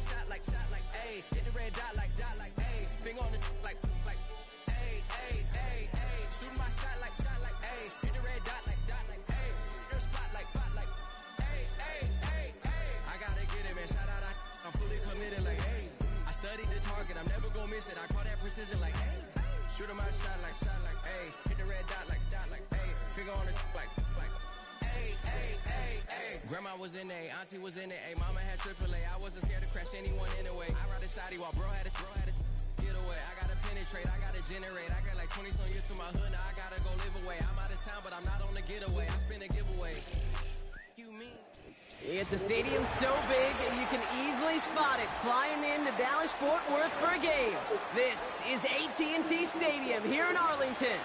shot like, ayy. Hit the red dot like, ayy. Finger on the like, ayy, ayy, ayy, ayy. Shooting my shot like, ayy. Hit the red dot like, ayy. Your spot like, ayy, ayy, ayy, ayy. I gotta get it, man. Shout out, I'm fully committed like, ayy. I studied the target, I'm never gonna miss it. I call that precision like, ayy. Shooting my shot like, ayy. Hit the red dot like, ayy. Finger on the like, ayy, ayy, ayy, ayy. Grandma was in A, auntie was in it, ayy. Mama had AAA, I wasn't scared to crash anyone anyway. I ride a shotty while bro had a get away. I gotta penetrate, I gotta generate. I got like 20 some years to my hood, now I gotta go live away. I'm out of town, but I'm not on the getaway. I spin a giveaway. You mean? It's a stadium so big you can easily spot it flying into Dallas-Fort Worth for a game. This is AT&T Stadium here in Arlington.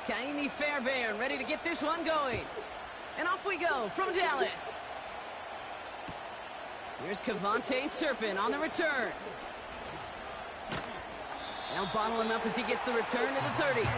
Kaimi Fairbairn ready to get this one going. And off we go from Dallas. Here's Kavontae Turpin on the return. They'll bottle him up as he gets the return to the 30.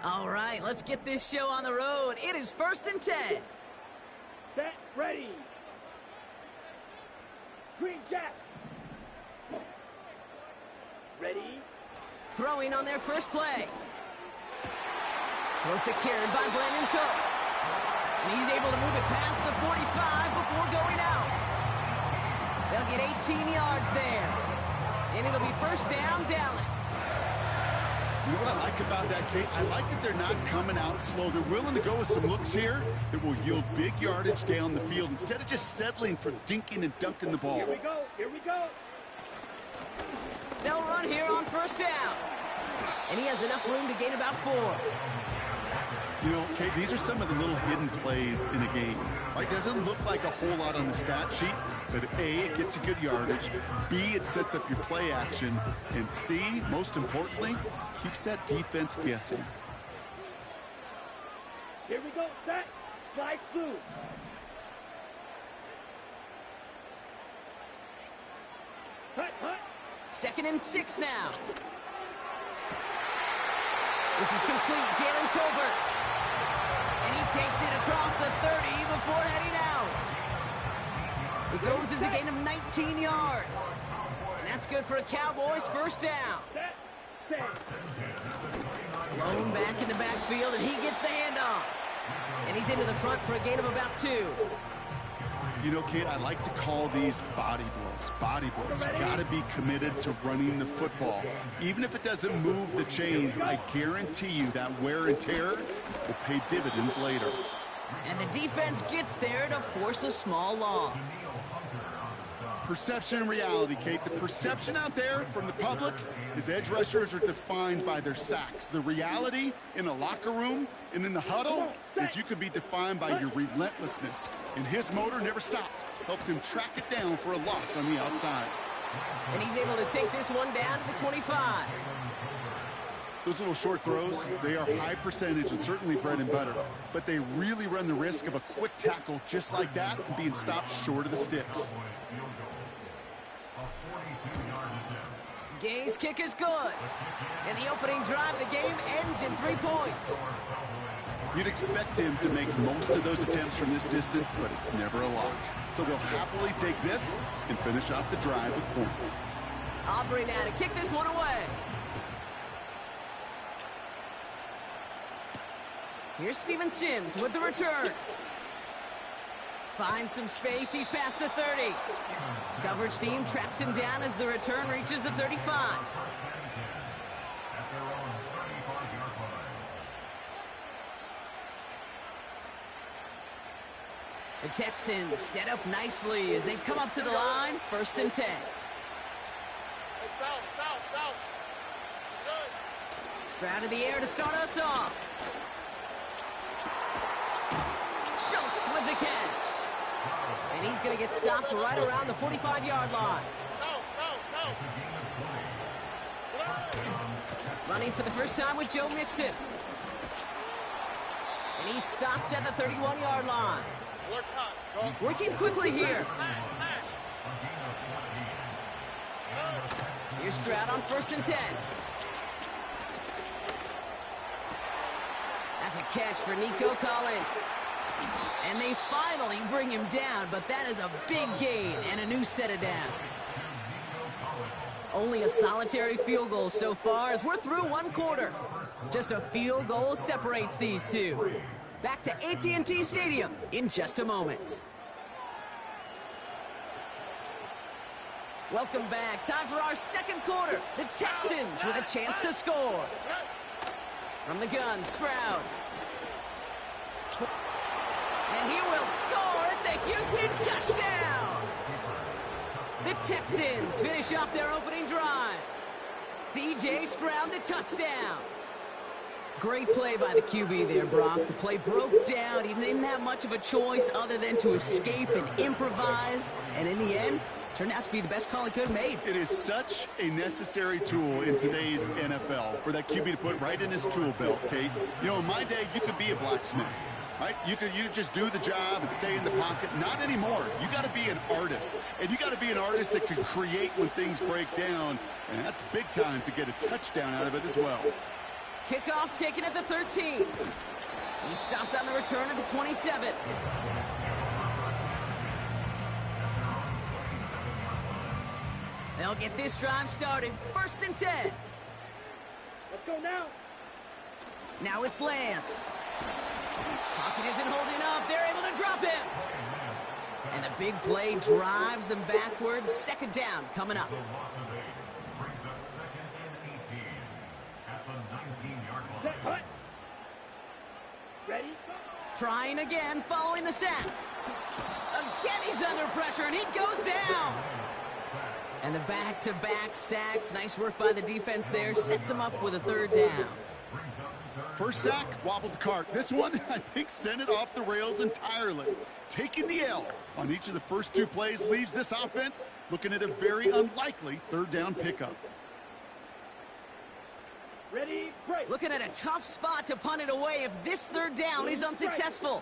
All right, let's get this show on the road. It is 1st and 10. Set, ready. Green Jack. Ready. Throwing on their first play. Well secured by Brandon Cooks. And he's able to move it past the 45 before going out. They'll get 18 yards there. And it'll be 1st down, Dallas. You know what I like about that, Kate? I like that they're not coming out slow. They're willing to go with some looks here that will yield big yardage down the field instead of just settling for dinking and dunking the ball. Here we go. Here we go. They'll run here on 1st down. And he has enough room to gain about 4. You know, Kate, these are some of the little hidden plays in a game. Like, doesn't look like a whole lot on the stat sheet, but A, it gets you good yardage, B, it sets up your play action, and C, most importantly, keeps that defense guessing. Here we go, set, slide through. Hut, hut. 2nd and 6 now. This is complete, Jalen Tolbert. And he takes it across the 30 before heading out. It goes as a gain of 19 yards. And that's good for a Cowboys 1st down. Blown back in the backfield, and he gets the handoff. And he's into the front for a gain of about 2. You know, Kate, I like to call these body blows. Body blows. You got to be committed to running the football. Even if it doesn't move the chains, I guarantee you that wear and tear will pay dividends later. And the defense gets there to force a small loss. Perception and reality, Kate. The perception out there from the public is edge rushers are defined by their sacks. The reality in a locker room and in the huddle is you could be defined by your relentlessness. And his motor never stopped. Helped him track it down for a loss on the outside. And he's able to take this one down to the 25. Those little short throws, they are high percentage and certainly bread and butter. But they really run the risk of a quick tackle just like that and being stopped short of the sticks. Gay's kick is good. And the opening drive of the game ends in 3 points. You'd expect him to make most of those attempts from this distance, but it's never a lock. So they'll happily take this and finish off the drive with points. Aubrey now to kick this one away. Here's Steven Sims with the return. Finds some space. He's past the 30. Coverage team tracks him down as the return reaches the 35. The Texans set up nicely as they come up to the line, 1st and 10. Stroud in the air to start us off. Schultz with the catch. And he's going to get stopped right around the 45-yard line. Running for the first time with Joe Mixon. And he's stopped at the 31-yard line. Working quickly here. Here's Stroud on 1st and 10. That's a catch for Nico Collins. And they finally bring him down, but that is a big gain and a new set of downs. Only a solitary field goal so far as we're through 1 quarter. Just a field goal separates these two. Back to AT&T Stadium in just a moment. Welcome back. Time for our 2nd quarter. The Texans with a chance to score. From the gun, Stroud. And he will score. It's a Houston touchdown. The Texans finish off their opening drive. C.J. Stroud, the touchdown. Great play by the QB there, Brock. The play broke down. He didn't have much of a choice other than to escape and improvise. And in the end, turned out to be the best call he could have made. It is such a necessary tool in today's NFL for that QB to put right in his tool belt, Kate. You know, in my day, you could be a blacksmith, right? You just do the job and stay in the pocket. Not anymore. You got to be an artist. And you got to be an artist that can create when things break down. And that's big time to get a touchdown out of it as well. Kickoff taken at the 13. He stopped on the return at the 27. They'll get this drive started. 1st and 10. Let's go now. Now it's Lance. Pocket isn't holding up. They're able to drop him. And the big play drives them backwards. 2nd down coming up. Set, hut. Ready? Trying again following the sack. Again he's under pressure and he goes down. And the back-to-back sacks. Nice work by the defense there. Sets him up with a 3rd down. First sack, wobbled the cart. This one, I think, sent it off the rails entirely. Taking the L on each of the first 2 plays leaves this offense looking at a very unlikely 3rd down pickup. Ready, break. Looking at a tough spot to punt it away if this 3rd down is unsuccessful.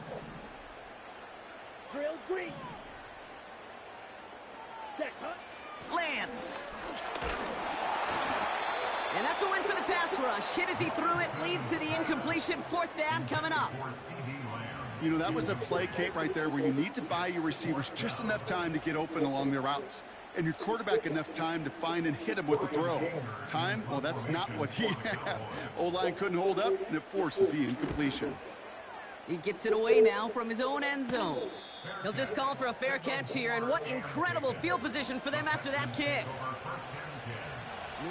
Drill green. Set, hut. Lance. And that's a win for the pass rush. Hit as he threw it, leads to the incompletion. 4th down coming up. You know, that was a play, Kate, right there where you need to buy your receivers just enough time to get open along their routes. And your quarterback enough time to find and hit him with the throw. Time? Well, that's not what he had. O-line couldn't hold up, and it forces the incompletion. He gets it away now from his own end zone. He'll just call for a fair catch here, and what incredible field position for them after that kick.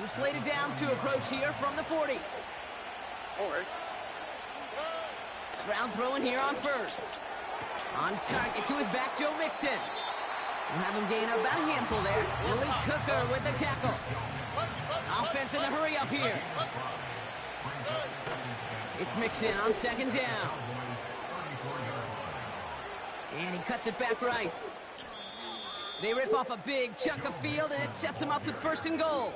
New slated downs to approach here from the 40. All right. Stroud throwing here on 1st. On target to his back, Joe Mixon. We'll have him gain about a handful there. Willie Cooker with the tackle. Offense in the hurry up here. It's Mixon on 2nd down. And he cuts it back right. They rip off a big chunk of field, and it sets him up with 1st and goal.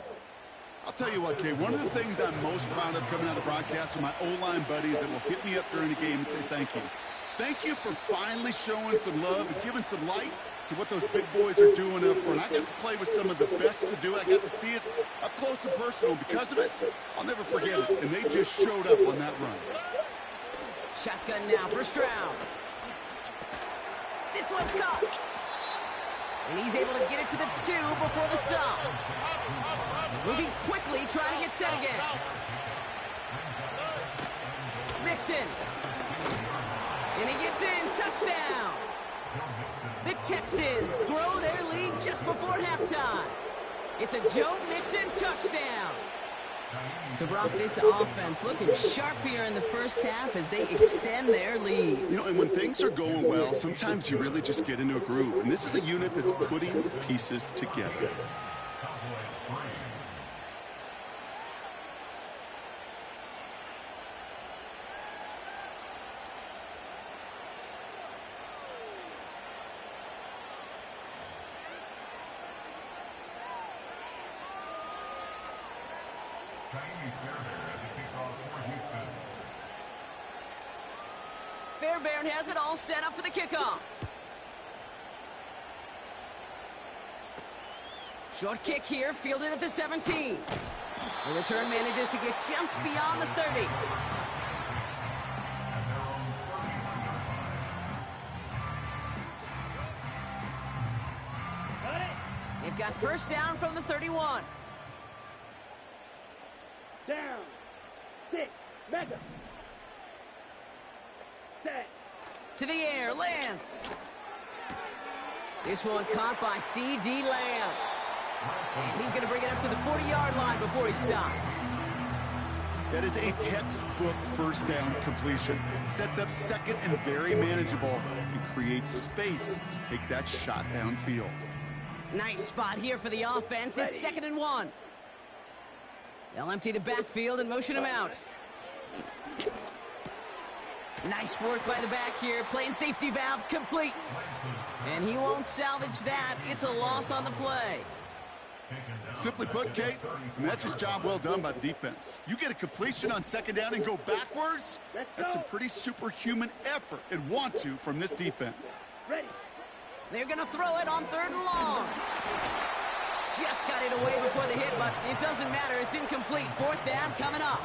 I'll tell you what, Kay, one of the things I'm most proud of coming out of the broadcast are my O-line buddies that will hit me up during the game and say thank you. Thank you for finally showing some love and giving some light to what those big boys are doing up front. I got to play with some of the best to do it. I got to see it up close and personal. Because of it, I'll never forget it. And they just showed up on that run. Shotgun now, first round. This one's caught. And he's able to get it to the 2 before the stop. Moving quickly, trying to get set again. Mixon. And he gets in, touchdown. The Texans grow their lead just before halftime. It's a Joe Mixon touchdown. So, Brock, this offense looking sharp here in the first half as they extend their lead. You know, and when things are going well, sometimes you really just get into a groove. And this is a unit that's putting the pieces together. Fairbairn has it all set up for the kickoff. Short kick here, fielded at the 17. The return manages to get just beyond the 30. They've got first down from the 31. Down. 6. Mega. Set. To the air, Lance. This one caught by C.D. Lamb. And he's going to bring it up to the 40-yard line before he stopped. That is a textbook first down completion. Sets up second and very manageable and creates space to take that shot downfield. Nice spot here for the offense. It's 2nd and 1. They'll empty the backfield and motion him out. Nice work by the back here. Playing safety valve complete. And he won't salvage that. It's a loss on the play. Simply put, Kate, that's just job well done by the defense. You get a completion on 2nd down and go backwards, that's some pretty superhuman effort and want to from this defense. Ready. They're going to throw it on 3rd and long. Just got it away before the hit, but it doesn't matter. It's incomplete. 4th down coming up.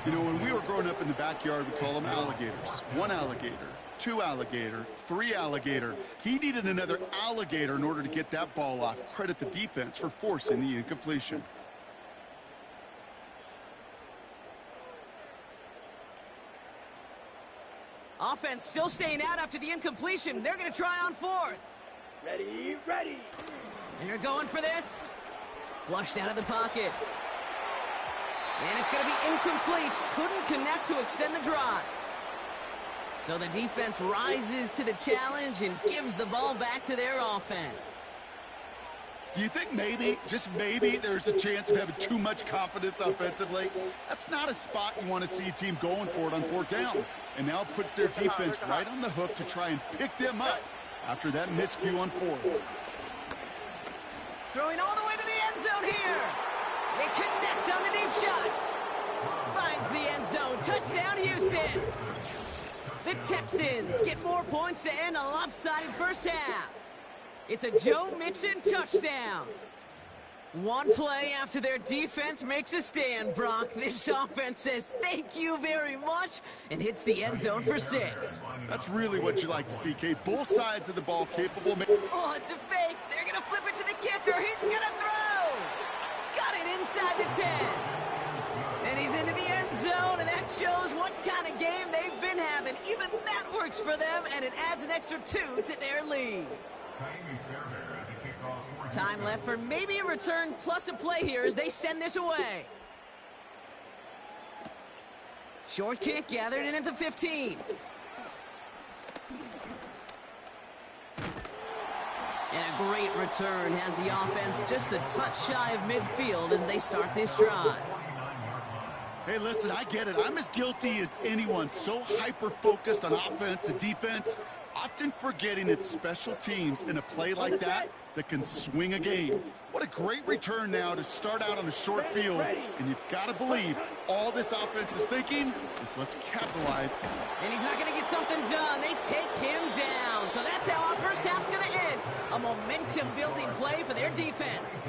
You know, when we were growing up in the backyard, we call them alligators. 1 alligator, 2 alligator, 3 alligator. He needed another alligator in order to get that ball off. Credit the defense for forcing the incompletion. Offense still staying out after the incompletion. They're going to try on 4th. Ready, ready. They're going for this. Flushed out of the pocket. And it's going to be incomplete. Couldn't connect to extend the drive. So the defense rises to the challenge and gives the ball back to their offense. Do you think maybe, just maybe, there's a chance of having too much confidence offensively? That's not a spot you want to see a team going for it on 4th down. And now it puts their defense right on the hook to try and pick them up after that miscue on 4th. Throwing all the way to the end zone here. They connect on the deep shot. Finds the end zone. Touchdown, Houston. The Texans get more points to end a lopsided first half. It's a Joe Mixon touchdown. One play after their defense makes a stand, Brock. This offense says thank you very much and hits the end zone for 6. That's really what you like to see, Kate. Both sides of the ball capable. Oh, it's a fake. They're going to flip it to the kicker. He's going to throw. Got it inside the 10. And he's into the end zone, and that shows what kind of game they've been having. Even that works for them, and it adds an extra 2 to their lead. Time left for maybe a return plus a play here as they send this away. Short kick gathered in at the 15. And a great return has the offense just a touch shy of midfield as they start this drive. Hey, listen, I get it. I'm as guilty as anyone. So hyper-focused on offense and defense. often forgetting it's special teams in a play like that that can swing a game. What a great return now to start out on a short field, and you've got to believe all this offense is thinking is let's capitalize. And he's not going to get something done. They take him down. So that's how our first half's going to end. A momentum-building play for their defense.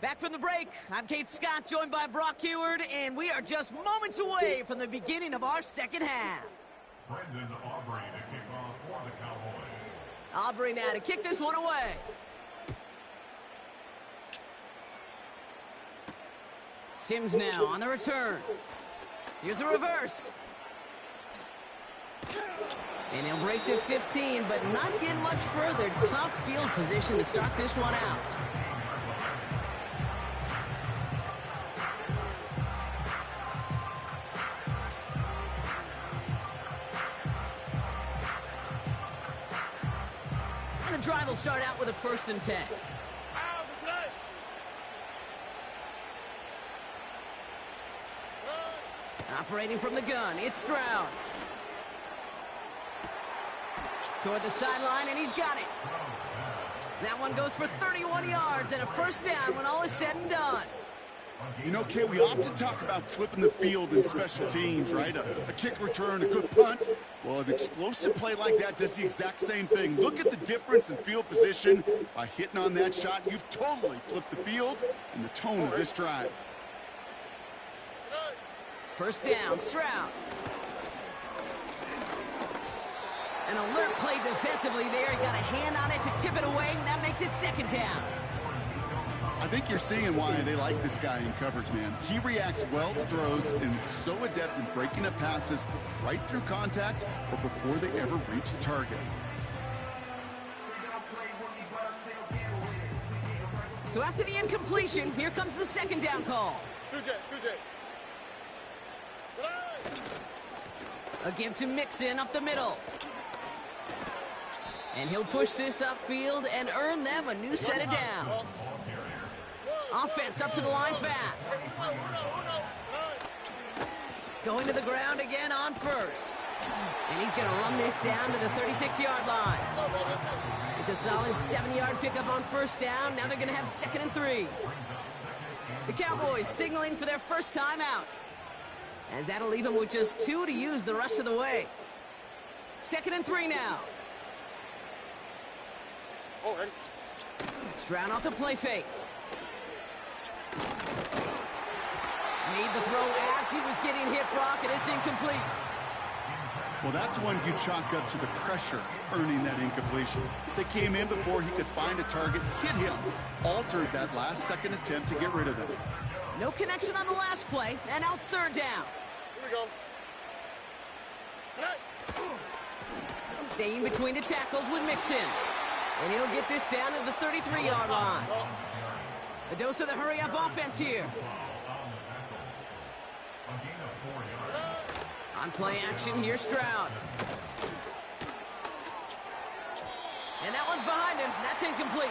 Back from the break, I'm Kate Scott, joined by Brock Heward, and we are just moments away from the beginning of our second half. Brendan Aubrey to kick off for the Cowboys. Aubrey now to kick this one away. Sims now on the return. Here's a reverse. And he'll break the 15, but not get much further. Tough field position to start this one out. And the drive will start out with a 1st and 10. Operating from the gun, it's Stroud. Toward the sideline, and he's got it. That one goes for 31 yards and a 1st down when all is said and done. You know, Kay, we often talk about flipping the field in special teams, right? A kick return, a good punt. Well, an explosive play like that does the exact same thing. Look at the difference in field position. By hitting on that shot, you've totally flipped the field and the tone of this drive. 1st down, Stroud. An alert play defensively there. He got a hand on it to tip it away, and that makes it 2nd down. I think you're seeing why they like this guy in coverage, man. He reacts well to throws and is so adept in breaking up passes right through contact or before they ever reach the target. So after the incompletion, here comes the 2nd down call. A give to Mixon up the middle. And he'll push this upfield and earn them a new set of downs. Offense up to the line fast. Going to the ground again on 1st. And he's going to run this down to the 36-yard line. It's a solid 7-yard pickup on 1st down. Now they're going to have 2nd and 3. The Cowboys signaling for their first time out, as that'll leave them with just 2 to use the rest of the way. 2nd and 3 now. Stroud off the play fake. Made the throw as he was getting hit, Brock, and it's incomplete. Well, that's one you chalk up to the pressure earning that incompletion. They came in before he could find a target, hit him, altered that last 2nd attempt to get rid of him. No connection on the last play, and now it's 3rd down. Here we go. Staying between the tackles with Mixon. And he'll get this down to the 33-yard line. A dose of the hurry-up offense here. On play action, here's Stroud. And that one's behind him. That's incomplete.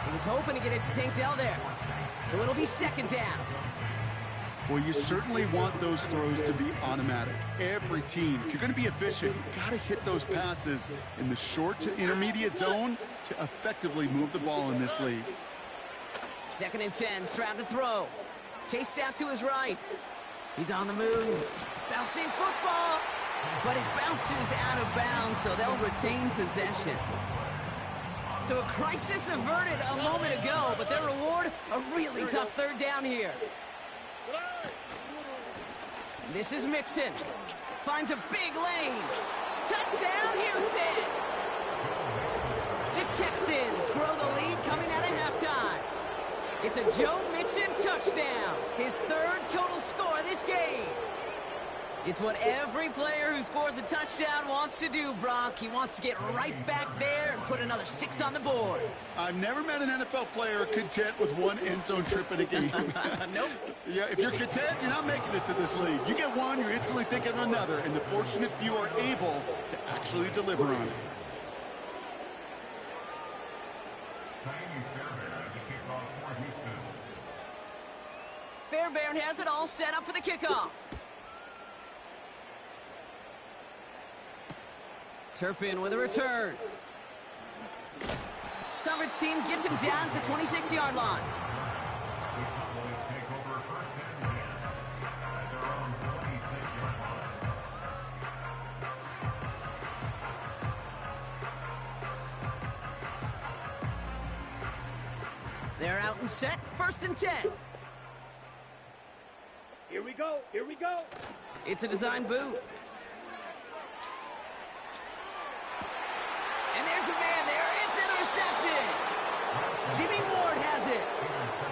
He was hoping to get it to Tank Dell there. So it'll be 2nd down. Well, you certainly want those throws to be automatic. Every team, if you're going to be efficient, you've got to hit those passes in the short to intermediate zone to effectively move the ball in this league. 2nd and 10, Stroud to throw. Chased out to his right. He's on the move. Bouncing football. But it bounces out of bounds, so they'll retain possession. So a crisis averted a moment ago, but their reward, a really tough 3rd down here. This is Mixon. Finds a big lane. Touchdown, Houston! The Texans grow the lead coming out of halftime. It's a Joe Mixon touchdown, his 3rd total score of this game. It's what every player who scores a touchdown wants to do, Brock. He wants to get right back there and put another 6 on the board. I've never met an NFL player content with one end zone trip in a game. Nope. Yeah, if you're content, you're not making it to this league. You get one, you're instantly thinking of another, and the fortunate few are able to actually deliver on it. Fairbairn has it all set up for the kickoff. Turpin with a return. Coverage team gets him down at the 26-yard line. They're out and set, 1st and 10. Here we go. Here we go. It's a design boot. And there's a man there. It's intercepted. Jimmy Ward has it.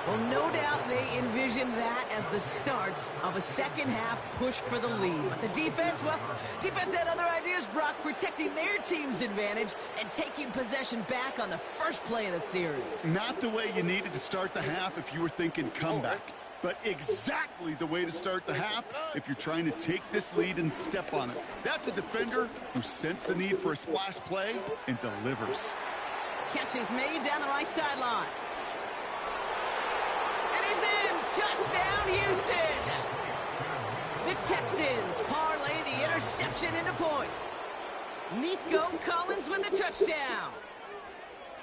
Well, no doubt they envisioned that as the start of a second-half push for the lead. But the defense, well, defense had other ideas, Brock, protecting their team's advantage and taking possession back on the first play of the series. Not the way you needed to start the half if you were thinking comeback, but exactly the way to start the half if you're trying to take this lead and step on it. That's a defender who sensed the need for a splash play and delivers. Catch is made down the right sideline. And he's in! Touchdown, Houston! The Texans parlay the interception into points. Nico Collins with the touchdown.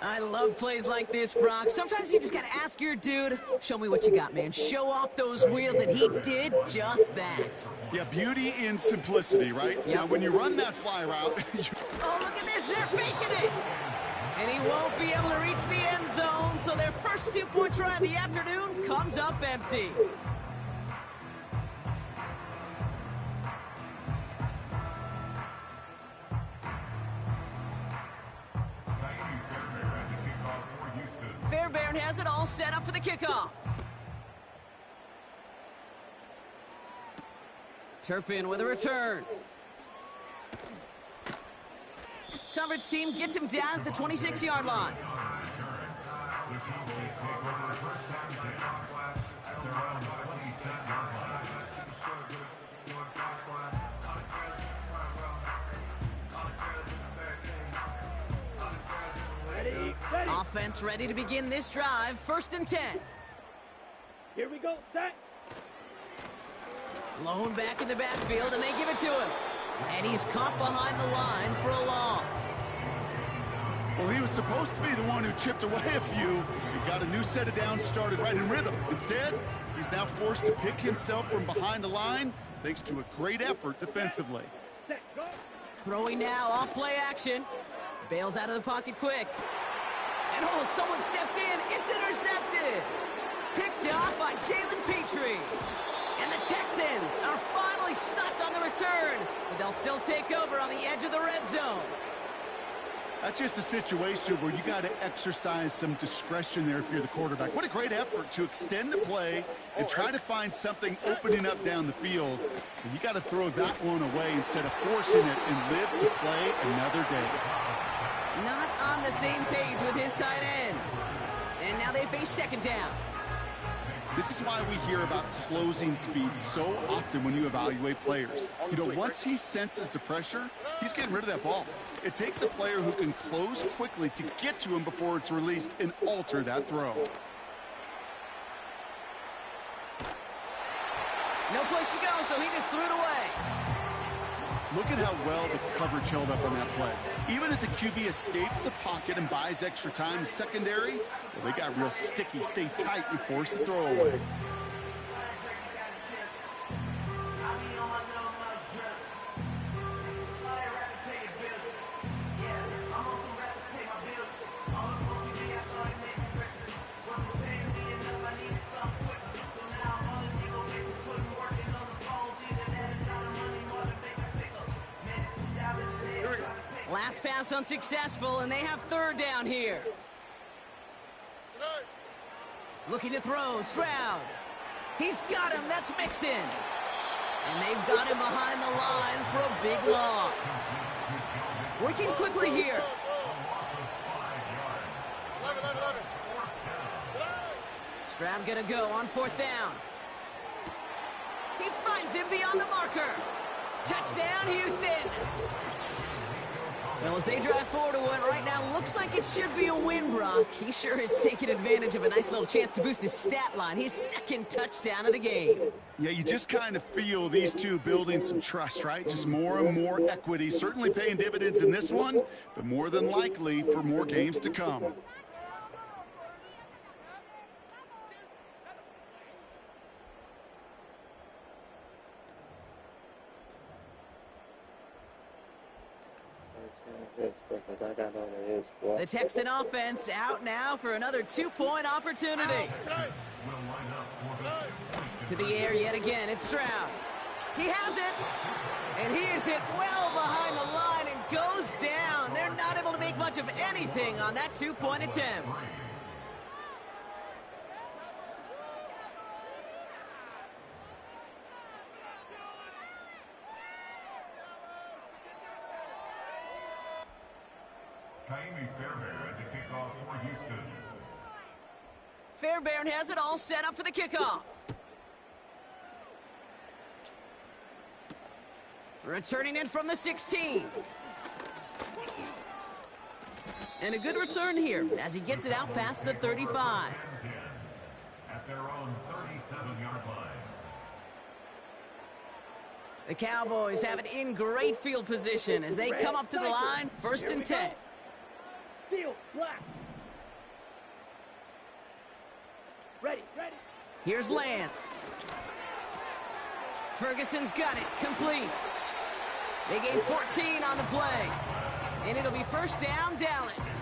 I love plays like this, Brock. Sometimes you just gotta ask your dude, show me what you got, man. Show off those wheels, and he did just that. Yeah, beauty in simplicity, right? Yep. Now, when you run that fly route, Oh, look at this, they're faking it! And he won't be able to reach the end zone, so their first 2-point try of the afternoon comes up empty. Fairbairn has it all set up for the kickoff. Turpin with a return. Coverage team gets him down at the 26-yard line. Ready, ready. Offense ready to begin this drive. 1st and 10. Here we go. Set. Lone back in the backfield, and they give it to him. And he's caught behind the line for a loss. well, he was supposed to be the one who chipped away a few. He got a new set of downs started right in rhythm. Instead, he's now forced to pick himself from behind the line thanks to a great effort defensively. Set. Go. Throwing now, off play action. Bails out of the pocket quick. And oh, someone stepped in. It's intercepted. Picked off by Jalen Petrie. And the Texans are finally stopped on the return, but they'll still take over on the edge of the red zone. That's just a situation where you got to exercise some discretion there if you're the quarterback. What a great effort to extend the play and try to find something opening up down the field. And you got to throw that one away instead of forcing it and live to play another day. Not on the same page with his tight end. And now they face 2nd down. This is why we hear about closing speed so often when you evaluate players. You know, once he senses the pressure, he's getting rid of that ball. It takes a player who can close quickly to get to him before it's released and alter that throw. No place to go, so he just threw it away. Look at how well the coverage held up on that play. Even as the QB escapes the pocket and buys extra time, secondary, well, they got real sticky, stay tight, and force the throw away. Last pass unsuccessful, and they have 3rd down here. Looking to throw, Stroud. He's got him, that's Mixon. And they've got him behind the line for a big loss. Working quickly here. Stroud gonna go on 4th down. He finds him beyond the marker. Touchdown, Houston. Well, as they drive forward to it right now, looks like it should be a win, Brock. He sure is taking advantage of a nice little chance to boost his stat line. His second touchdown of the game. Yeah, you just kind of feel these two building some trust, right? Just more and more equity. Certainly paying dividends in this one, but more than likely for more games to come. The Texan offense out now for another two-point opportunity. To the air yet again, it's Stroud. He has it, and he is hit well behind the line and goes down. They're not able to make much of anything on that two-point attempt. Fairbairn has it all set up for the kickoff. Returning in from the 16. And a good return here as he gets it out past the 35. At their own 37-yard line. The Cowboys have it in great field position as they come up to the line, 1st and 10. Field, black. Ready. Here's Lance. Ferguson's got it, complete. They gain 14 on the play. And it'll be 1st down, Dallas.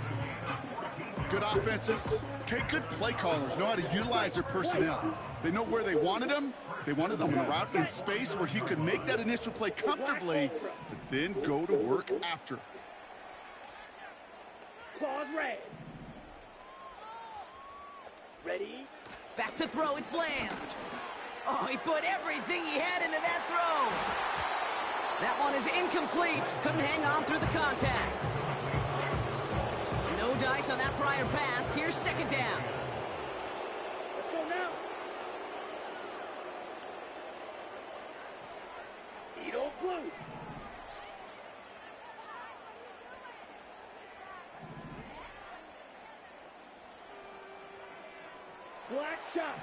Good offenses. Okay, good play callers know how to utilize their personnel. They know where they wanted him. They wanted him in a route in space where he could make that initial play comfortably, but then go to work after. Claws red. Ready. Back to throw, it's Lance. Oh, he put everything he had into that throw. That one is incomplete. Couldn't hang on through the contact. No dice on that prior pass. Here's 2nd down. Let's go now. Edo blue. Black shot.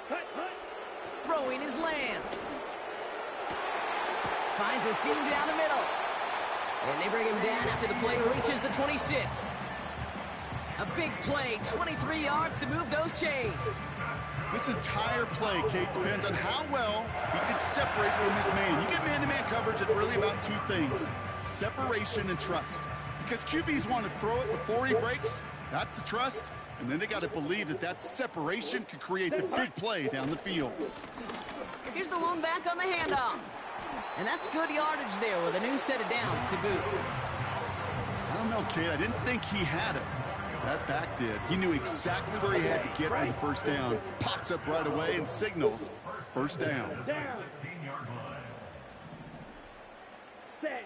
Cut. Throwing is Lance. Finds a seam down the middle. And they bring him down after the play reaches the 26. A big play, 23 yards to move those chains. This entire play, Kate, depends on how well he can separate from his man. You get man-to-man coverage, it's really about two things: separation and trust. Because QBs want to throw it before he breaks. That's the trust. And then they got to believe that that separation can create the big play down the field. Here's the lone back on the handoff. And that's good yardage there with a new set of downs to boot. I don't know, Kate. I didn't think he had it. That back did. He knew exactly where he had to get for the 1st down. Pops up right away and signals 1st down. Set.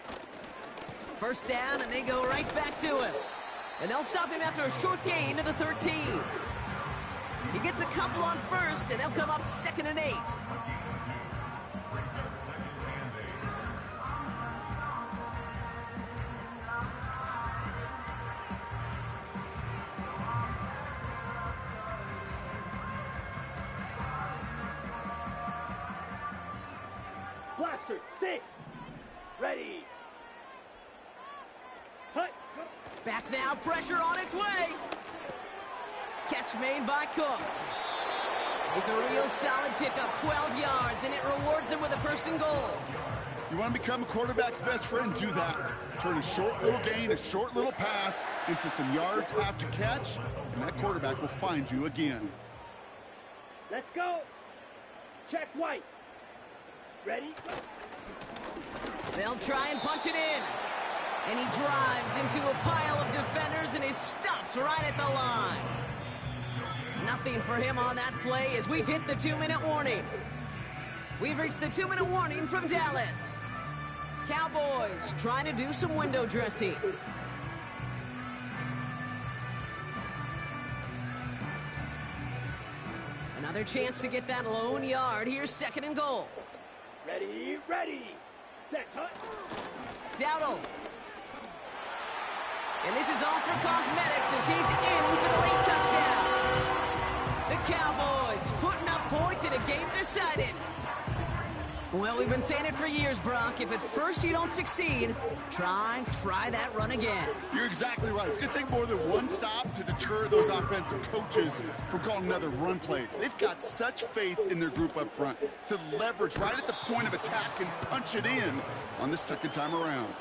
1st down, and they go right back to him. And they'll stop him after a short gain to the 13. He gets a couple on 1st, and they'll come up 2nd and 8. Blaster, 6. Ready. Cut. Back now, pressure on its way. Catch made by Cooks. It's a real solid pickup, 12 yards, and it rewards him with a 1st and goal. You want to become a quarterback's best friend? Do that. Turn a short little gain, a short little pass into some yards after catch, and that quarterback will find you again. Let's go. Check white. Ready? They'll try and punch it in. And he drives into a pile of defenders and is stopped right at the line. Nothing for him on that play as we've hit the 2-minute warning. We've reached the 2-minute warning from Dallas. Cowboys trying to do some window dressing. Another chance to get that lone yard. Here's 2nd and goal. Ready. Set, cut. Dowdle. And this is all for cosmetics as he's in for the late touchdown. The Cowboys putting up points in a game decided. Well, we've been saying it for years, Brock. If at first you don't succeed, try that run again. You're exactly right. It's going to take more than one stop to deter those offensive coaches from calling another run play. They've got such faith in their group up front to leverage right at the point of attack and punch it in on the second time around.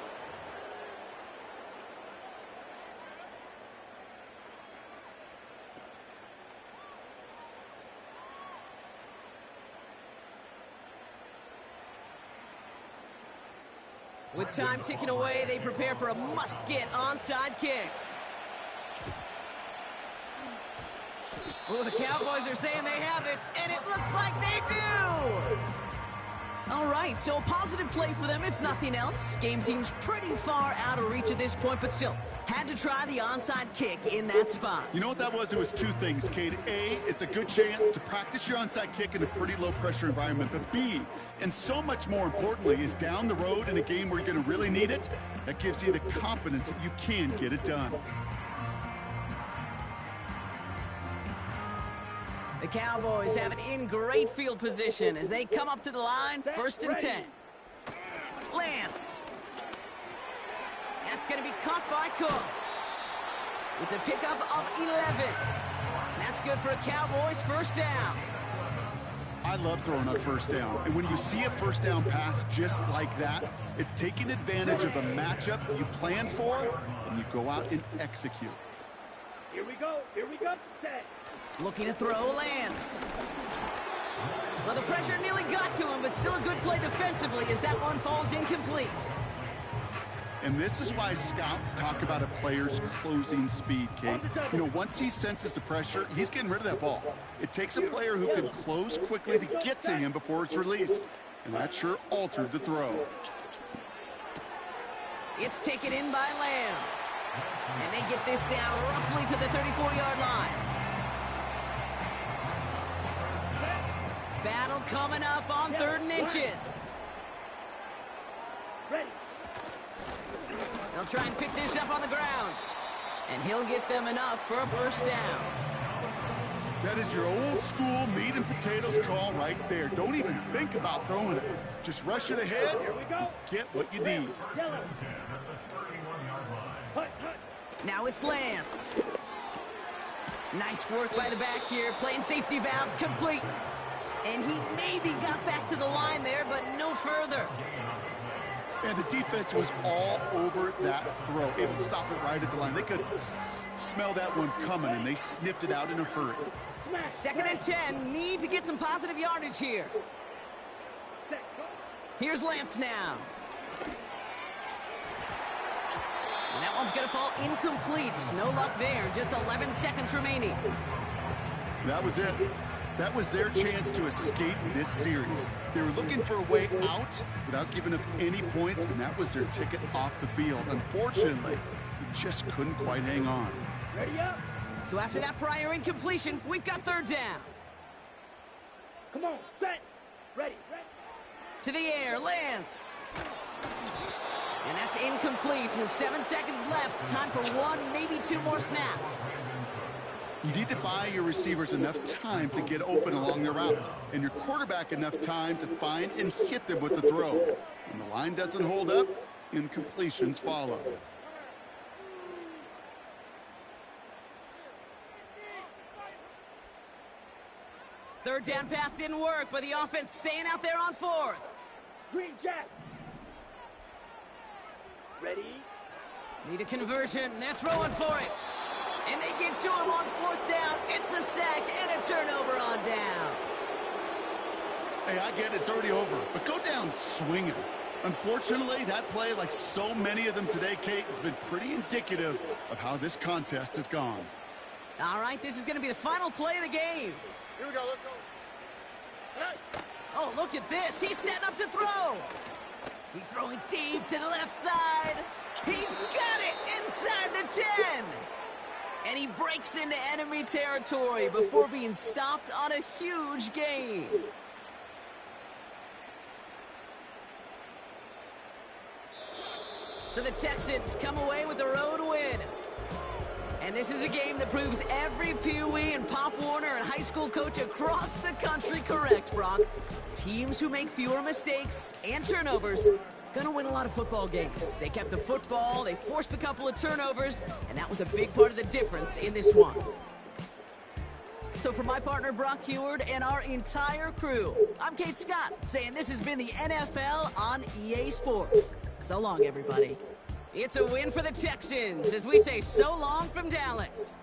With time ticking away, they prepare for a must-get onside kick. Well, the Cowboys are saying they have it, and it looks like they do! All right, so a positive play for them, if nothing else. Game seems pretty far out of reach at this point, but still, had to try the onside kick in that spot. You know what that was? It was two things, Cade. A, it's a good chance to practice your onside kick in a pretty low-pressure environment. But B, and so much more importantly, is down the road in a game where you're going to really need it, that gives you the confidence that you can get it done. The Cowboys have it in great field position as they come up to the line, 1st and 10. Lance. That's going to be caught by Cooks. It's a pickup of 11. That's good for a Cowboys first down. I love throwing on first down. And when you see a first down pass just like that, it's taking advantage of a matchup you planned for, and you go out and execute. Here we go, set. Looking to throw Lance. Well, the pressure nearly got to him, but still a good play defensively as that one falls incomplete. And this is why scouts talk about a player's closing speed, Kate. You know, once he senses the pressure, he's getting rid of that ball. It takes a player who can close quickly to get to him before it's released. And that sure altered the throw. It's taken in by Lamb. And they get this down roughly to the 34-yard line. Battle coming up on 3rd and inches. Ready. They'll try and pick this up on the ground. And he'll get them enough for a first down. That is your old school meat and potatoes call right there. Don't even think about throwing it. Just rush it ahead, get what you need. Yellow. Hut, hut. Now it's Lance. Nice work by the back here. Playing safety valve complete. And he maybe got back to the line there, but no further. And the defense was all over that throw. Able to stop it right at the line. They could smell that one coming, and they sniffed it out in a hurry. 2nd and 10. Need to get some positive yardage here. Here's Lance now. And that one's going to fall incomplete. No luck there. Just 11 seconds remaining. That was it. That was their chance to escape this series. They were looking for a way out without giving up any points, and that was their ticket off the field. Unfortunately, they just couldn't quite hang on. Ready up. So after that prior incompletion, we've got 3rd down. Come on, set. Ready. To the air, Lance. And that's incomplete. 7 seconds left. Time for 1, maybe 2 more snaps. You need to buy your receivers enough time to get open along their route, and your quarterback enough time to find and hit them with the throw. When the line doesn't hold up, incompletions follow. Third down pass didn't work, but the offense staying out there on 4th. Green Jack. Ready. Need a conversion. They're throwing for it. And they get to him on 4th down. It's a sack and a turnover on down. Hey, I get it. It's already over. But go down swinging. Unfortunately, that play, like so many of them today, Kate, has been pretty indicative of how this contest has gone. All right, this is going to be the final play of the game. Here we go. Let's go. Hey. Oh, look at this. He's setting up to throw. He's throwing deep to the left side. He's got it inside the 10. And he breaks into enemy territory before being stopped on a huge gain. So the Texans come away with the road win. And this is a game that proves every Pee Wee and Pop Warner and high school coach across the country correct, Brock. Teams who make fewer mistakes and turnovers gonna win a lot of football games. They kept the football, they forced a couple of turnovers, and that was a big part of the difference in this one. So for my partner Brock Heward and our entire crew, I'm Kate Scott, saying this has been the NFL on EA Sports. So long, everybody. It's a win for the Texans as we say so long from Dallas.